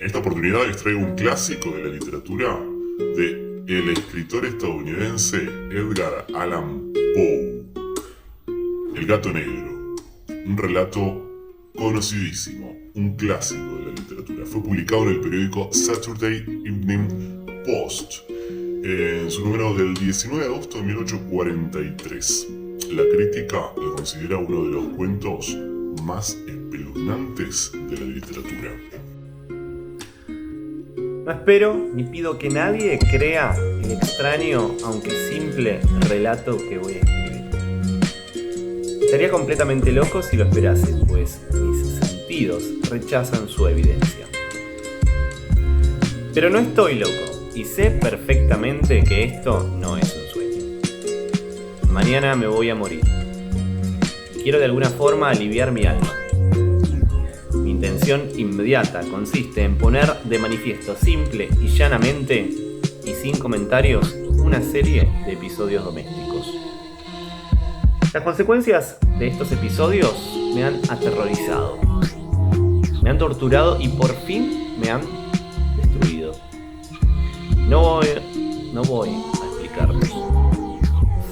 En esta oportunidad les traigo un clásico de la literatura de el escritor estadounidense Edgar Allan Poe, El gato negro, un relato conocidísimo, un clásico de la literatura. Fue publicado en el periódico Saturday Evening Post en su número del 19 de agosto de 1843. La crítica lo considera uno de los cuentos más espeluznantes de la literatura. No espero ni pido que nadie crea el extraño, aunque simple, relato que voy a escribir. Estaría completamente loco si lo esperase, pues mis sentidos rechazan su evidencia. Pero no estoy loco, y sé perfectamente que esto no es un sueño. Mañana me voy a morir. Y quiero de alguna forma aliviar mi alma. Mi intención inmediata consiste en poner de manifiesto simple y llanamente, y sin comentarios, una serie de episodios domésticos. Las consecuencias de estos episodios me han aterrorizado, me han torturado y por fin me han destruido. No voy a explicarles.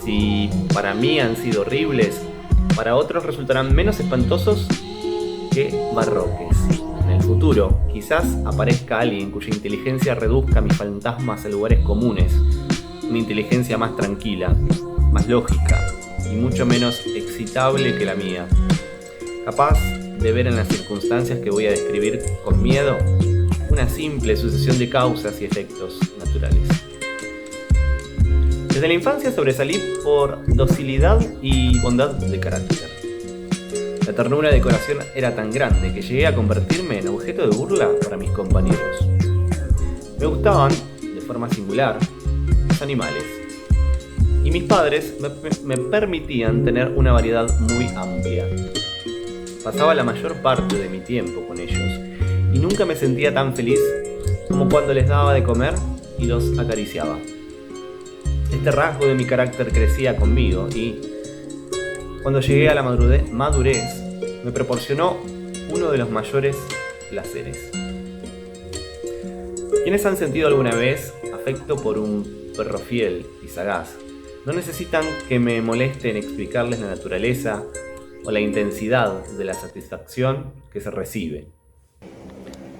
Si para mí han sido horribles, para otros resultarán menos espantosos que barroques. En el futuro, quizás aparezca alguien cuya inteligencia reduzca mis fantasmas a lugares comunes, una inteligencia más tranquila, más lógica y mucho menos excitable que la mía, capaz de ver en las circunstancias que voy a describir con miedo una simple sucesión de causas y efectos naturales. Desde la infancia sobresalí por docilidad y bondad de carácter. La ternura de corazón era tan grande que llegué a convertirme en objeto de burla para mis compañeros. Me gustaban, de forma singular, los animales. Y mis padres me permitían tener una variedad muy amplia. Pasaba la mayor parte de mi tiempo con ellos y nunca me sentía tan feliz como cuando les daba de comer y los acariciaba. Este rasgo de mi carácter crecía conmigo y, cuando llegué a la madurez, me proporcionó uno de los mayores placeres. Quienes han sentido alguna vez afecto por un perro fiel y sagaz no necesitan que me moleste en explicarles la naturaleza o la intensidad de la satisfacción que se recibe.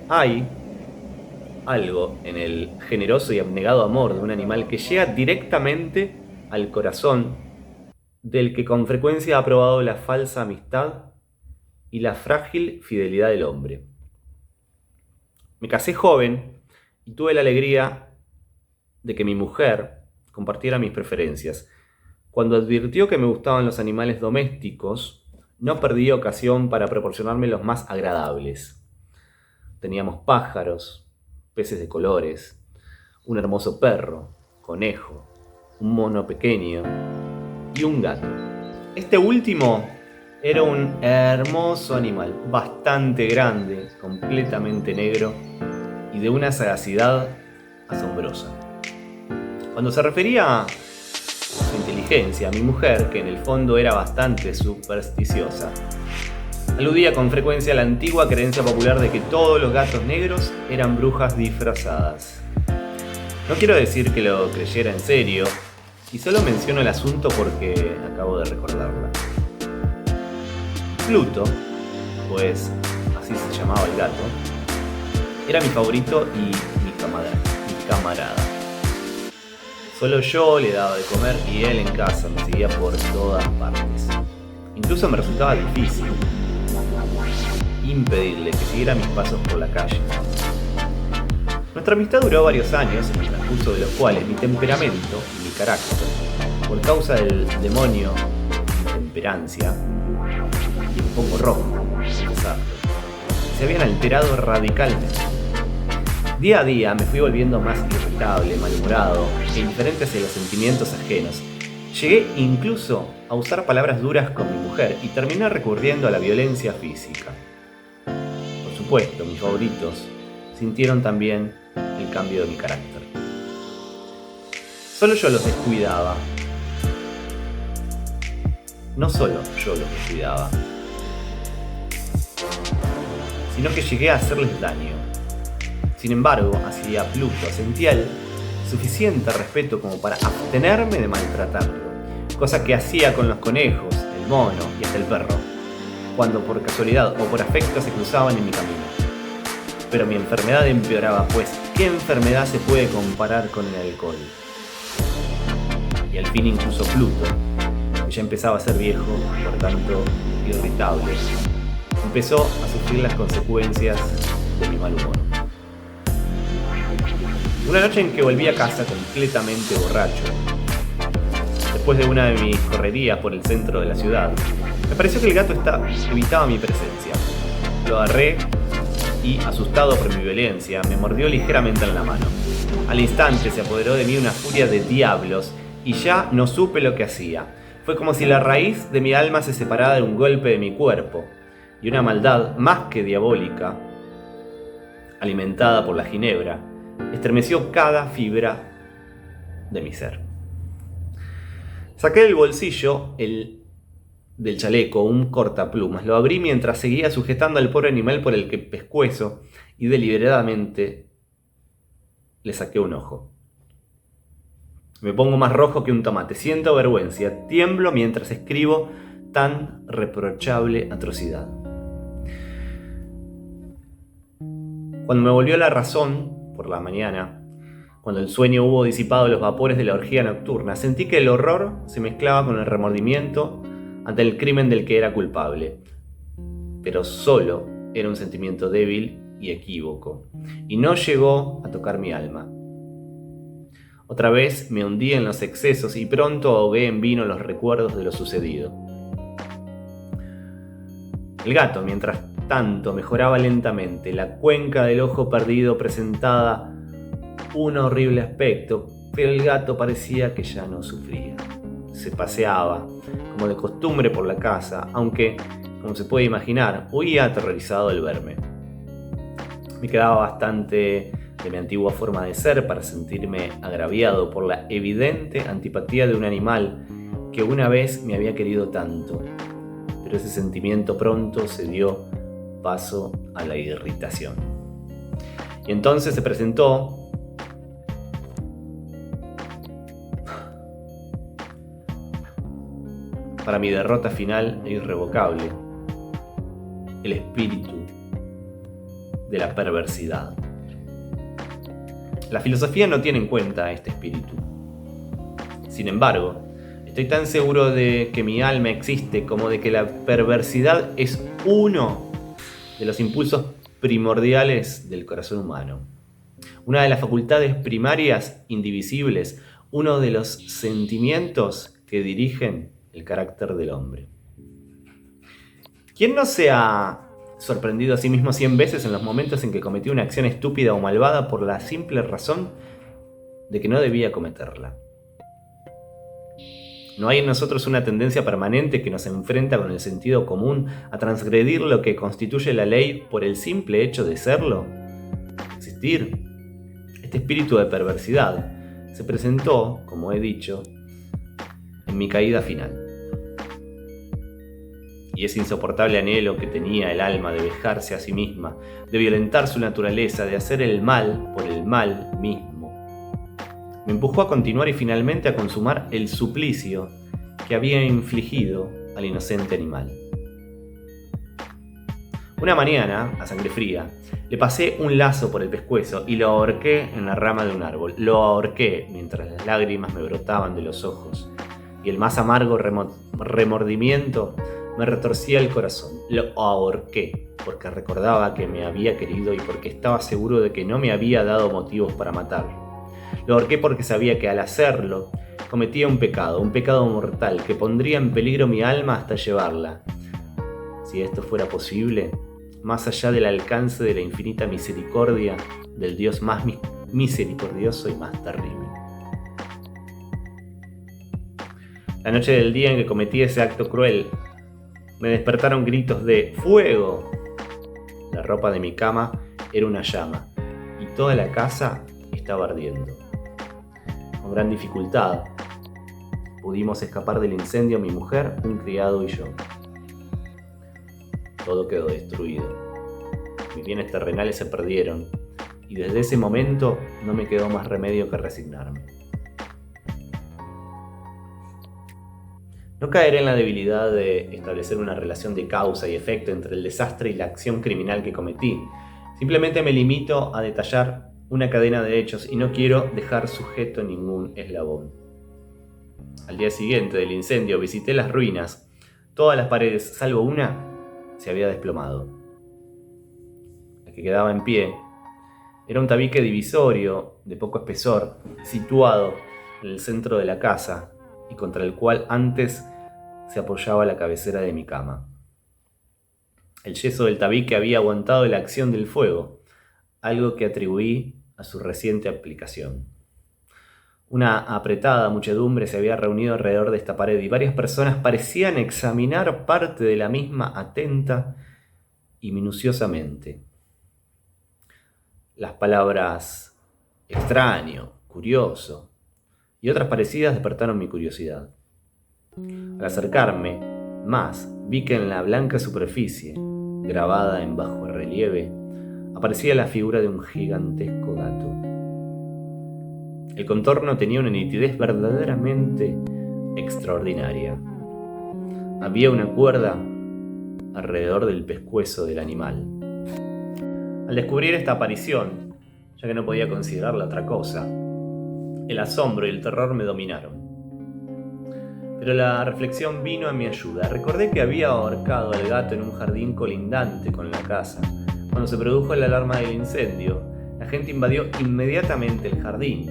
Hay algo en el generoso y abnegado amor de un animal que llega directamente al corazón del que con frecuencia ha probado la falsa amistad y la frágil fidelidad del hombre. Me casé joven y tuve la alegría de que mi mujer compartiera mis preferencias. Cuando advirtió que me gustaban los animales domésticos, no perdí ocasión para proporcionarme los más agradables. Teníamos pájaros, peces de colores, un hermoso perro, conejo, un mono pequeño y un gato. Este último era un hermoso animal, bastante grande, completamente negro y de una sagacidad asombrosa. Cuando se refería a su inteligencia, a mi mujer, que en el fondo era bastante supersticiosa, aludía con frecuencia a la antigua creencia popular de que todos los gatos negros eran brujas disfrazadas. No quiero decir que lo creyera en serio, y solo menciono el asunto porque acabo de recordarla. Pluto, pues así se llamaba el gato, era mi favorito y mi camarada. Solo yo le daba de comer y él en casa me seguía por todas partes. Incluso me resultaba difícil impedirle que siguiera mis pasos por la calle. Nuestra amistad duró varios años, en el transcurso de los cuales mi temperamento y mi carácter, por causa del demonio intemperancia, y un poco rojo, se habían alterado radicalmente. Día a día me fui volviendo más irritable, malhumorado e indiferente hacia los sentimientos ajenos. Llegué incluso a usar palabras duras con mi mujer y terminé recurriendo a la violencia física. Por supuesto, mis favoritos sintieron también el cambio de mi carácter. Solo yo los descuidaba. No solo yo los descuidaba, sino que llegué a hacerles daño. Sin embargo, hacia Pluto sentía el suficiente respeto como para abstenerme de maltratarlo, cosa que hacía con los conejos, el mono y hasta el perro, cuando por casualidad o por afecto se cruzaban en mi camino. Pero mi enfermedad empeoraba, pues ¿qué enfermedad se puede comparar con el alcohol? Y al fin incluso Pluto, que ya empezaba a ser viejo, por tanto irritable, empezó a sufrir las consecuencias de mi mal humor. Una noche en que volví a casa completamente borracho, después de una de mis correrías por el centro de la ciudad, me pareció que el gato evitaba mi presencia. Lo agarré y, asustado por mi violencia, me mordió ligeramente en la mano. Al instante se apoderó de mí una furia de diablos y ya no supe lo que hacía. Fue como si la raíz de mi alma se separara de un golpe de mi cuerpo, y una maldad más que diabólica, alimentada por la ginebra, estremeció cada fibra de mi ser. Saqué del bolsillo del chaleco un cortaplumas, lo abrí mientras seguía sujetando al pobre animal por el pescuezo y deliberadamente le saqué un ojo. Me pongo más rojo que un tomate, siento vergüenza, tiemblo mientras escribo tan reprochable atrocidad. Cuando me volvió la razón, por la mañana, cuando el sueño hubo disipado los vapores de la orgía nocturna, sentí que el horror se mezclaba con el remordimiento ante el crimen del que era culpable. Pero solo era un sentimiento débil y equívoco, y no llegó a tocar mi alma. Otra vez me hundí en los excesos y pronto ahogué en vino los recuerdos de lo sucedido. El gato, mientras tanto, mejoraba lentamente. La cuenca del ojo perdido presentaba un horrible aspecto, pero el gato parecía que ya no sufría. Se paseaba, como de costumbre, por la casa, aunque, como se puede imaginar, huía aterrorizado al verme. Me quedaba bastante de mi antigua forma de ser para sentirme agraviado por la evidente antipatía de un animal que una vez me había querido tanto, pero ese sentimiento pronto se dio paso a la irritación. Y entonces se presentó para mi derrota final e irrevocable el espíritu de la perversidad. La filosofía no tiene en cuenta este espíritu. Sin embargo, estoy tan seguro de que mi alma existe como de que la perversidad es uno de los impulsos primordiales del corazón humano. Una de las facultades primarias indivisibles, uno de los sentimientos que dirigen el carácter del hombre. ¿Quién no se ha sorprendido a sí mismo 100 veces en los momentos en que cometió una acción estúpida o malvada por la simple razón de que no debía cometerla? ¿No hay en nosotros una tendencia permanente que nos enfrenta con el sentido común a transgredir lo que constituye la ley por el simple hecho de serlo? Existir. Este espíritu de perversidad se presentó, como he dicho, en mi caída final. Y ese insoportable anhelo que tenía el alma de vejarse a sí misma, de violentar su naturaleza, de hacer el mal por el mal mismo, me empujó a continuar y finalmente a consumar el suplicio que había infligido al inocente animal. Una mañana, a sangre fría, le pasé un lazo por el pescuezo y lo ahorqué en la rama de un árbol. Lo ahorqué mientras las lágrimas me brotaban de los ojos y el más amargo remordimiento me retorcía el corazón. Lo ahorqué porque recordaba que me había querido y porque estaba seguro de que no me había dado motivos para matarlo. Lo ahorqué porque sabía que al hacerlo cometía un pecado mortal que pondría en peligro mi alma hasta llevarla, si esto fuera posible, más allá del alcance de la infinita misericordia del Dios más misericordioso y más terrible. La noche del día en que cometí ese acto cruel, me despertaron gritos de ¡fuego! La ropa de mi cama era una llama y toda la casa estaba ardiendo. Con gran dificultad pudimos escapar del incendio mi mujer, un criado y yo. Todo quedó destruido. Mis bienes terrenales se perdieron y desde ese momento no me quedó más remedio que resignarme. No caeré en la debilidad de establecer una relación de causa y efecto entre el desastre y la acción criminal que cometí. Simplemente me limito a detallar una cadena de hechos y no quiero dejar sujeto ningún eslabón. Al día siguiente del incendio visité las ruinas. Todas las paredes, salvo una, se había desplomado. La que quedaba en pie era un tabique divisorio de poco espesor, situado en el centro de la casa y contra el cual antes se apoyaba la cabecera de mi cama. El yeso del tabique había aguantado la acción del fuego, algo que atribuí a su reciente aplicación. Una apretada muchedumbre se había reunido alrededor de esta pared y varias personas parecían examinar parte de la misma atenta y minuciosamente. Las palabras extraño, curioso y otras parecidas despertaron mi curiosidad. Al acercarme más, vi que en la blanca superficie, grabada en bajo relieve, aparecía la figura de un gigantesco gato. El contorno tenía una nitidez verdaderamente extraordinaria. Había una cuerda alrededor del pescuezo del animal. Al descubrir esta aparición, ya que no podía considerarla otra cosa, el asombro y el terror me dominaron. Pero la reflexión vino a mi ayuda. Recordé que había ahorcado al gato en un jardín colindante con la casa. Cuando se produjo la alarma del incendio, la gente invadió inmediatamente el jardín.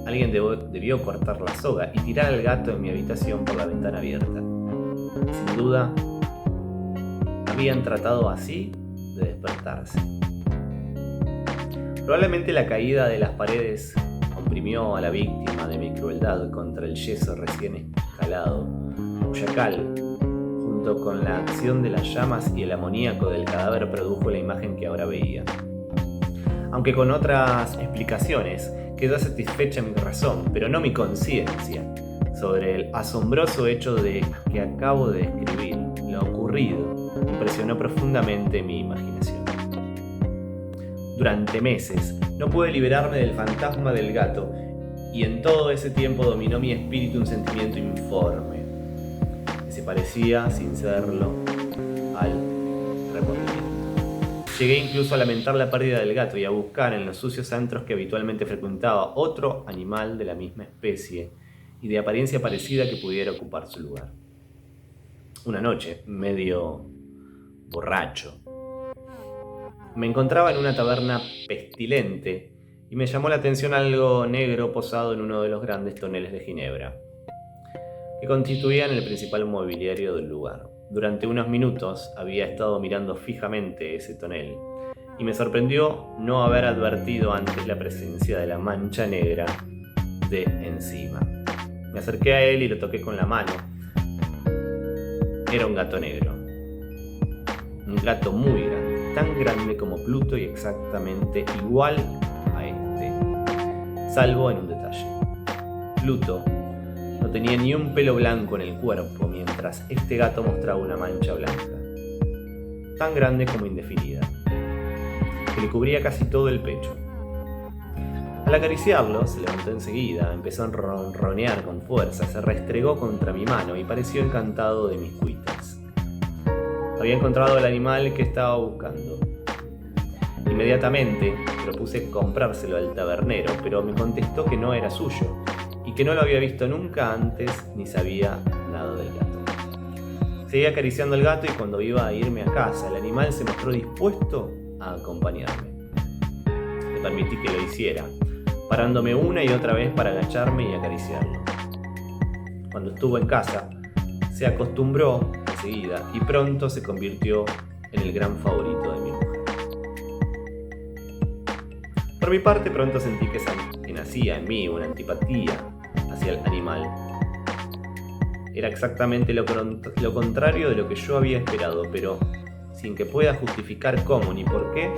Alguien debió cortar la soga y tirar al gato en mi habitación por la ventana abierta. Sin duda, habían tratado así de despertarse. Probablemente la caída de las paredes comprimió a la víctima de mi crueldad contra el yeso recién escalado, cuya cal, junto con la acción de las llamas y el amoníaco del cadáver, produjo la imagen que ahora veía. Aunque con otras explicaciones, quedó satisfecha mi razón, pero no mi conciencia, sobre el asombroso hecho de que acabo de describir. Lo ocurrido impresionó profundamente mi imaginación. Durante meses no pude liberarme del fantasma del gato, y en todo ese tiempo dominó mi espíritu un sentimiento informe, que se parecía, sin serlo, al remordimiento. Llegué incluso a lamentar la pérdida del gato y a buscar en los sucios antros que habitualmente frecuentaba otro animal de la misma especie y de apariencia parecida que pudiera ocupar su lugar. Una noche, medio borracho, me encontraba en una taberna pestilente y me llamó la atención algo negro posado en uno de los grandes toneles de Ginebra, que constituían el principal mobiliario del lugar. Durante unos minutos había estado mirando fijamente ese tonel y me sorprendió no haber advertido antes la presencia de la mancha negra de encima. Me acerqué a él y lo toqué con la mano. Era un gato negro. Un gato muy grande, tan grande como Pluto y exactamente igual a este, salvo en un detalle. Pluto no tenía ni un pelo blanco en el cuerpo, mientras este gato mostraba una mancha blanca, tan grande como indefinida, que le cubría casi todo el pecho. Al acariciarlo, se levantó enseguida, empezó a ronronear con fuerza, se restregó contra mi mano y pareció encantado de mis cuitas. Había encontrado el animal que estaba buscando. Inmediatamente propuse comprárselo al tabernero, pero me contestó que no era suyo y que no lo había visto nunca antes ni sabía nada del gato. Seguí acariciando al gato y cuando iba a irme a casa, el animal se mostró dispuesto a acompañarme. Le permití que lo hiciera, parándome una y otra vez para agacharme y acariciarlo. Cuando estuvo en casa, se acostumbró enseguida y pronto se convirtió en el gran favorito de mi mujer. Por mi parte, pronto sentí que nacía en mí una antipatía hacia el animal. Era exactamente lo contrario de lo que yo había esperado, pero sin que pueda justificar cómo ni por qué,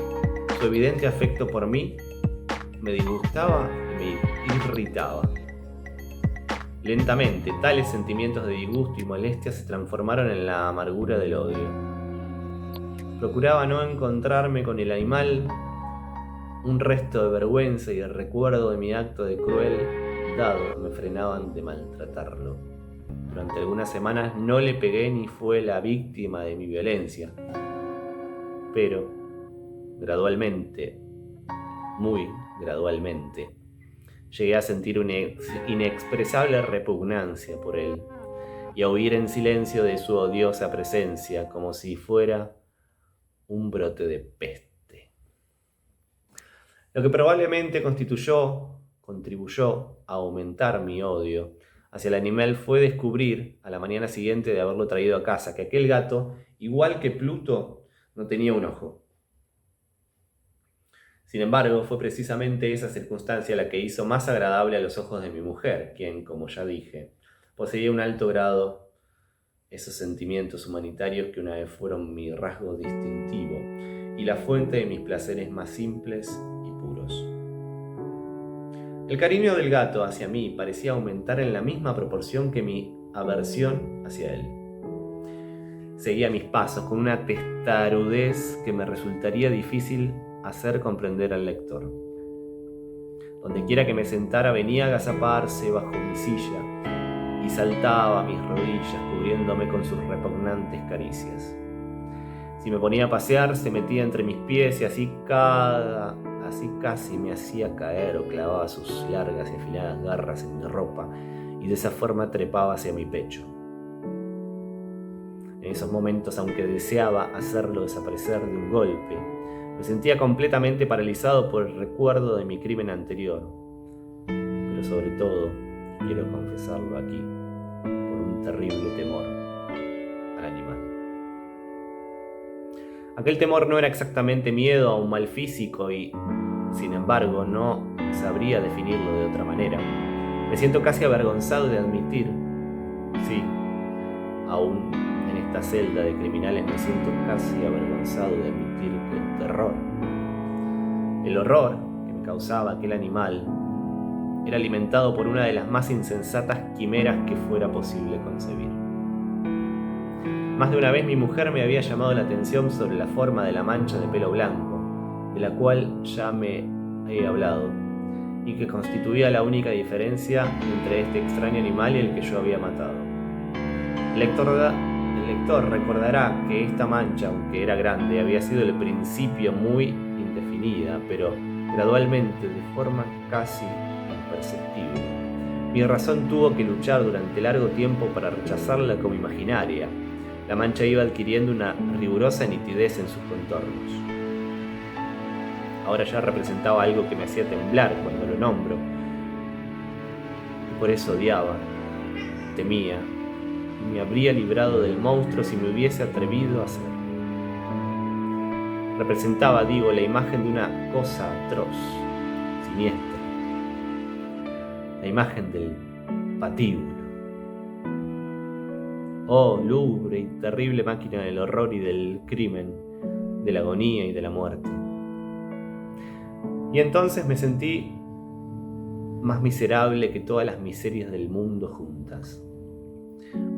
su evidente afecto por mí me disgustaba y me irritaba. Lentamente, tales sentimientos de disgusto y molestia se transformaron en la amargura del odio. Procuraba no encontrarme con el animal un resto de vergüenza y el recuerdo de mi acto de crueldad me frenaban de maltratarlo. Durante algunas semanas no le pegué ni fue la víctima de mi violencia. Pero, gradualmente, muy gradualmente, llegué a sentir una inexpresable repugnancia por él y a huir en silencio de su odiosa presencia como si fuera un brote de peste. Lo que probablemente contribuyó a aumentar mi odio hacia el animal fue descubrir, a la mañana siguiente de haberlo traído a casa, que aquel gato, igual que Pluto, no tenía un ojo. Sin embargo, fue precisamente esa circunstancia la que hizo más agradable a los ojos de mi mujer, quien, como ya dije, poseía un alto grado esos sentimientos humanitarios que una vez fueron mi rasgo distintivo y la fuente de mis placeres más simples y puros. El cariño del gato hacia mí parecía aumentar en la misma proporción que mi aversión hacia él. Seguía mis pasos con una testarudez que me resultaría difícil hacer comprender al lector. Donde quiera que me sentara venía a agazaparse bajo mi silla y saltaba a mis rodillas cubriéndome con sus repugnantes caricias. Si me ponía a pasear se metía entre mis pies y así casi me hacía caer o clavaba sus largas y afiladas garras en mi ropa y de esa forma trepaba hacia mi pecho. En esos momentos, aunque deseaba hacerlo desaparecer de un golpe, me sentía completamente paralizado por el recuerdo de mi crimen anterior, pero sobre todo, quiero confesarlo aquí, por un terrible temor al animal. Aquel temor no era exactamente miedo a un mal físico y, sin embargo, no sabría definirlo de otra manera. Me siento casi avergonzado de admitir, sí, aún en esta celda de criminales me siento casi avergonzado de admitir que el horror que me causaba aquel animal era alimentado por una de las más insensatas quimeras que fuera posible concebir. Más de una vez mi mujer me había llamado la atención sobre la forma de la mancha de pelo blanco, de la cual ya me he hablado, y que constituía la única diferencia entre este extraño animal y el que yo había matado. El lector recordará que esta mancha, aunque era grande, había sido al principio muy indefinida, pero gradualmente, de forma casi imperceptible. Mi razón tuvo que luchar durante largo tiempo para rechazarla como imaginaria. La mancha iba adquiriendo una rigurosa nitidez en sus contornos. Ahora ya representaba algo que me hacía temblar cuando lo nombro. Y por eso odiaba, temía, y me habría librado del monstruo si me hubiese atrevido a hacerlo. Representaba, digo, la imagen de una cosa atroz, siniestra. La imagen del patíbulo. Oh, lúgubre y terrible máquina del horror y del crimen, de la agonía y de la muerte. Y entonces me sentí más miserable que todas las miserias del mundo juntas.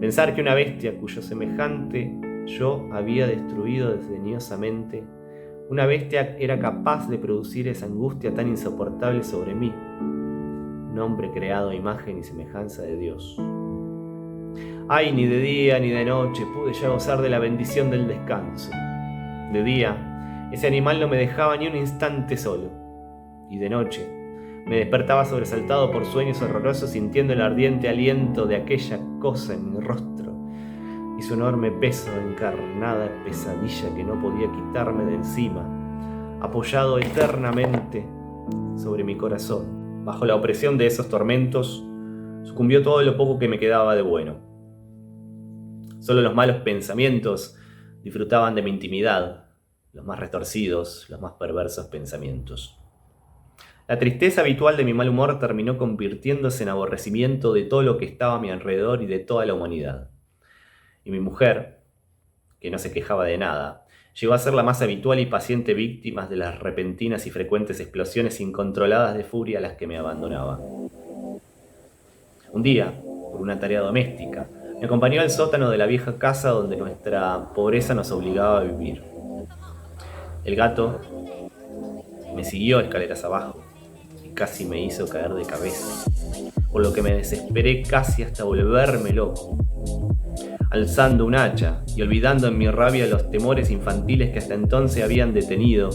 Pensar que una bestia cuyo semejante yo había destruido desdeñosamente, una bestia era capaz de producir esa angustia tan insoportable sobre mí, un hombre creado a imagen y semejanza de Dios. Ay, ni de día ni de noche pude ya gozar de la bendición del descanso. De día, ese animal no me dejaba ni un instante solo, y de noche me despertaba sobresaltado por sueños horrorosos, sintiendo el ardiente aliento de aquella cosa en mi rostro y su enorme peso de encarnada pesadilla que no podía quitarme de encima, apoyado eternamente sobre mi corazón. Bajo la opresión de esos tormentos sucumbió todo lo poco que me quedaba de bueno. Solo los malos pensamientos disfrutaban de mi intimidad, los más retorcidos, los más perversos pensamientos. La tristeza habitual de mi mal humor terminó convirtiéndose en aborrecimiento de todo lo que estaba a mi alrededor y de toda la humanidad. Y mi mujer, que no se quejaba de nada, llegó a ser la más habitual y paciente víctima de las repentinas y frecuentes explosiones incontroladas de furia a las que me abandonaba. Un día, por una tarea doméstica, me acompañó al sótano de la vieja casa donde nuestra pobreza nos obligaba a vivir. El gato Me siguió escaleras abajo y casi me hizo caer de cabeza, por lo que me desesperé casi hasta volverme loco. Alzando un hacha y olvidando en mi rabia los temores infantiles que hasta entonces habían detenido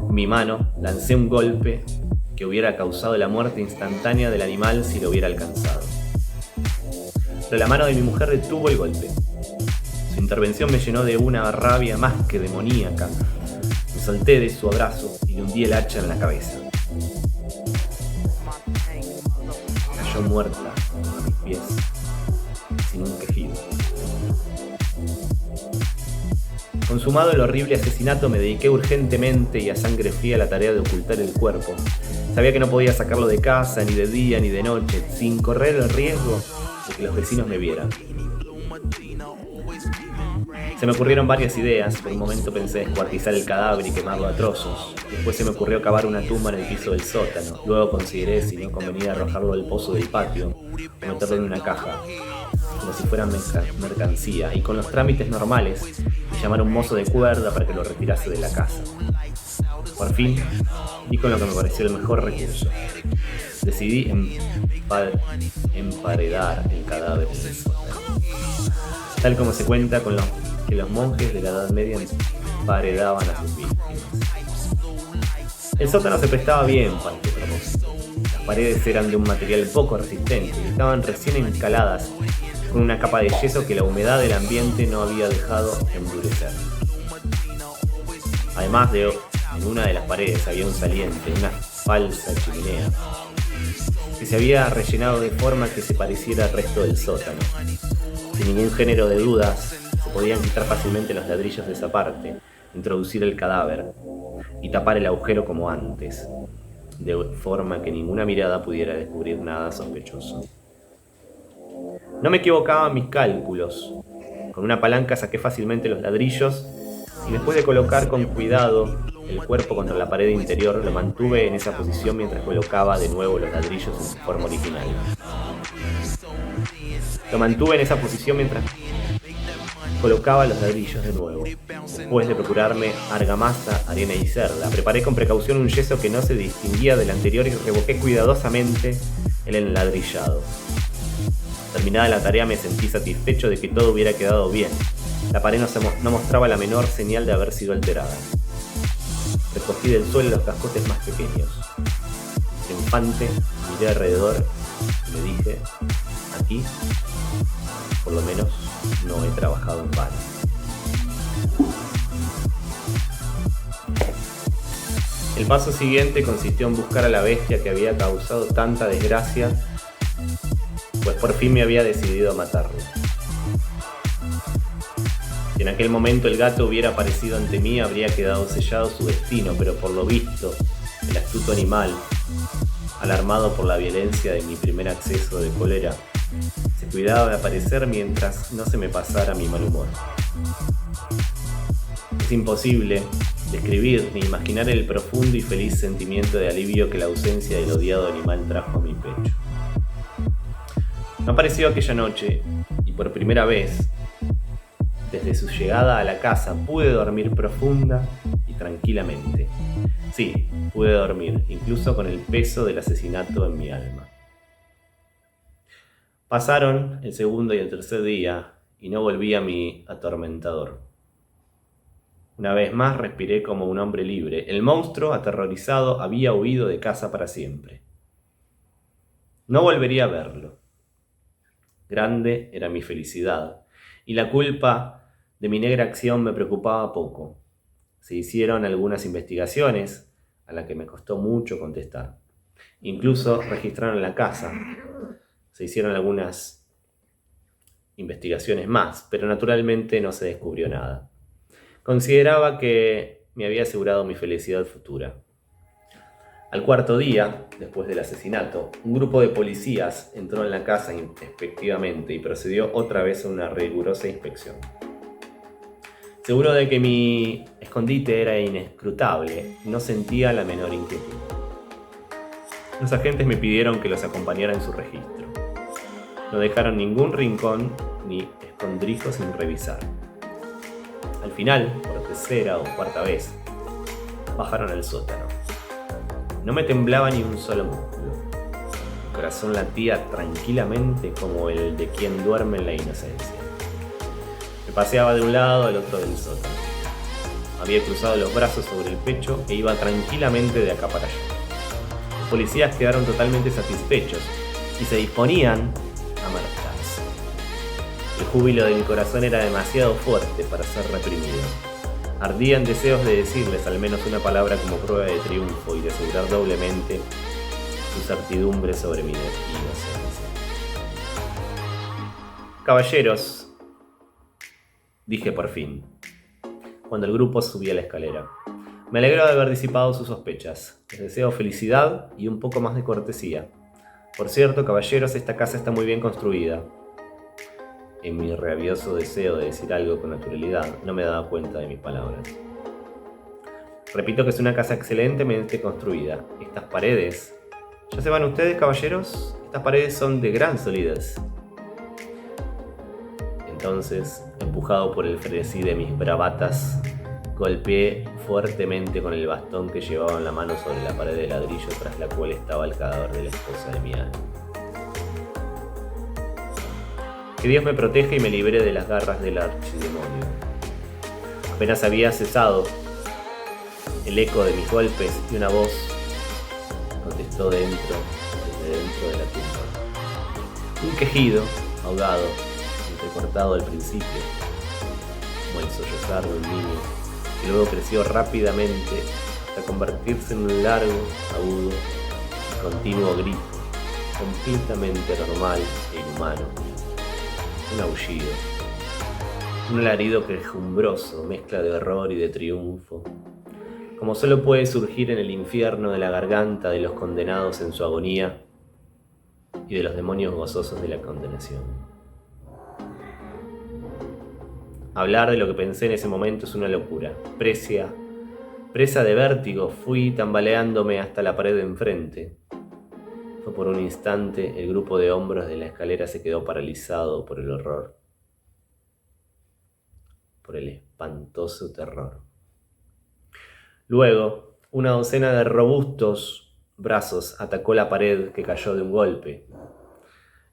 mi mano, lancé un golpe que hubiera causado la muerte instantánea del animal si lo hubiera alcanzado. Pero la mano de mi mujer detuvo el golpe. Su intervención me llenó de una rabia más que demoníaca. Me solté de su abrazo y le hundí el hacha en la cabeza. Cayó muerta a mis pies, sin un quejido. Consumado el horrible asesinato, me dediqué urgentemente y a sangre fría a la tarea de ocultar el cuerpo. Sabía que no podía sacarlo de casa, ni de día ni de noche, sin correr el riesgo de que los vecinos me vieran. Se me ocurrieron varias ideas. Por un momento pensé descuartizar el cadáver y quemarlo a trozos. Después se me ocurrió cavar una tumba en el piso del sótano. Luego consideré si no convenía arrojarlo al pozo del patio o meterlo en una caja, como si fuera mercancía, y con los trámites normales, y llamar a un mozo de cuerda para que lo retirase de la casa. Por fin, di con lo que me pareció el mejor recurso. Decidí emparedar el cadáver en el sótano. Tal como se cuenta con que los monjes de la Edad Media emparedaban a sus víctimas. El sótano se prestaba bien para este propósito. Las paredes eran de un material poco resistente y estaban recién encaladas con una capa de yeso que la humedad del ambiente no había dejado endurecer. Además, en una de las paredes había un saliente, una falsa chimenea, que se había rellenado de forma que se pareciera al resto del sótano. Sin ningún género de dudas, se podían quitar fácilmente los ladrillos de esa parte, introducir el cadáver y tapar el agujero como antes, de forma que ninguna mirada pudiera descubrir nada sospechoso. No me equivocaba en mis cálculos. Con una palanca saqué fácilmente los ladrillos y después de colocar con cuidado el cuerpo contra la pared interior, lo mantuve en esa posición mientras colocaba de nuevo los ladrillos en su forma original. Después de procurarme argamasa, arena y cerda, preparé con precaución un yeso que no se distinguía del anterior y revoqué cuidadosamente el enladrillado. Terminada la tarea, me sentí satisfecho de que todo hubiera quedado bien. La pared no mostraba la menor señal de haber sido alterada. Recogí del suelo los cascotes más pequeños. Triunfante, miré alrededor y me dije: aquí, por lo menos, no he trabajado en vano. El paso siguiente consistió en buscar a la bestia que había causado tanta desgracia, pues por fin me había decidido a matarlo. Si en aquel momento el gato hubiera aparecido ante mí, habría quedado sellado su destino, pero por lo visto, el astuto animal, alarmado por la violencia de mi primer acceso de cólera, se cuidaba de aparecer mientras no se me pasara mi mal humor. Es imposible describir ni imaginar el profundo y feliz sentimiento de alivio que la ausencia del odiado animal trajo a mi pecho. No apareció aquella noche y por primera vez, desde su llegada a la casa, pude dormir profunda y tranquilamente. Sí, pude dormir, incluso con el peso del asesinato en mi alma. Pasaron el segundo y el tercer día y no volví a mi atormentador. Una vez más respiré como un hombre libre. El monstruo, aterrorizado, había huido de casa para siempre. No volvería a verlo. Grande era mi felicidad, y la culpa de mi negra acción me preocupaba poco. Se hicieron algunas investigaciones, a las que me costó mucho contestar. Incluso registraron la casa. Se hicieron algunas investigaciones más, pero naturalmente no se descubrió nada. Consideraba que me había asegurado mi felicidad futura. Al cuarto día, después del asesinato, un grupo de policías entró en la casa inspectivamente y procedió otra vez a una rigurosa inspección. Seguro de que mi escondite era inescrutable, no sentía la menor inquietud. Los agentes me pidieron que los acompañara en su registro. No dejaron ningún rincón ni escondrijo sin revisar. Al final, por tercera o cuarta vez, bajaron al sótano. No me temblaba ni un solo músculo. Mi corazón latía tranquilamente como el de quien duerme en la inocencia. Me paseaba de un lado al otro del sótano. Había cruzado los brazos sobre el pecho e iba tranquilamente de acá para allá. Los policías quedaron totalmente satisfechos y se disponían a marcharse. El júbilo de mi corazón era demasiado fuerte para ser reprimido. Ardían deseos de decirles al menos una palabra como prueba de triunfo y de asegurar doblemente su certidumbre sobre mi inocencia. Caballeros, dije por fin, cuando el grupo subía la escalera. Me alegro de haber disipado sus sospechas. Les deseo felicidad y un poco más de cortesía. Por cierto, caballeros, esta casa está muy bien construida. En mi rabioso deseo de decir algo con naturalidad, no me daba cuenta de mis palabras. Repito que es una casa excelentemente construida. Estas paredes... ¿Ya se van ustedes, caballeros? Estas paredes son de gran solidez. Entonces, empujado por el frenesí de mis bravatas, golpeé fuertemente con el bastón que llevaba en la mano sobre la pared de ladrillo tras la cual estaba el cadáver de la esposa de mi alma. Que Dios me proteja y me libre de las garras del archidemonio. Apenas había cesado el eco de mis golpes y una voz contestó desde dentro de la tumba. Un quejido ahogado, entrecortado al principio, como el sollozar de un niño, que luego creció rápidamente hasta convertirse en un largo, agudo y continuo grito, completamente normal e inhumano. Un aullido, un alarido quejumbroso, mezcla de horror y de triunfo, como solo puede surgir en el infierno de la garganta de los condenados en su agonía y de los demonios gozosos de la condenación. Hablar de lo que pensé en ese momento es una locura. Presa de vértigo, fui tambaleándome hasta la pared de enfrente. Fue por un instante, el grupo de hombros de la escalera se quedó paralizado por el horror, por el espantoso terror. Luego, una docena de robustos brazos atacó la pared que cayó de un golpe.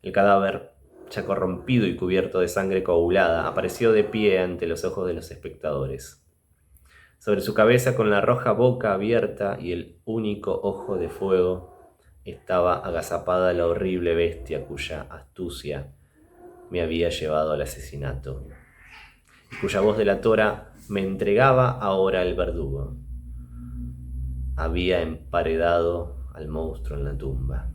El cadáver, ya corrompido y cubierto de sangre coagulada, apareció de pie ante los ojos de los espectadores. Sobre su cabeza, con la roja boca abierta y el único ojo de fuego, estaba agazapada la horrible bestia cuya astucia me había llevado al asesinato, y cuya voz delatora me entregaba ahora el verdugo. Había emparedado al monstruo en la tumba.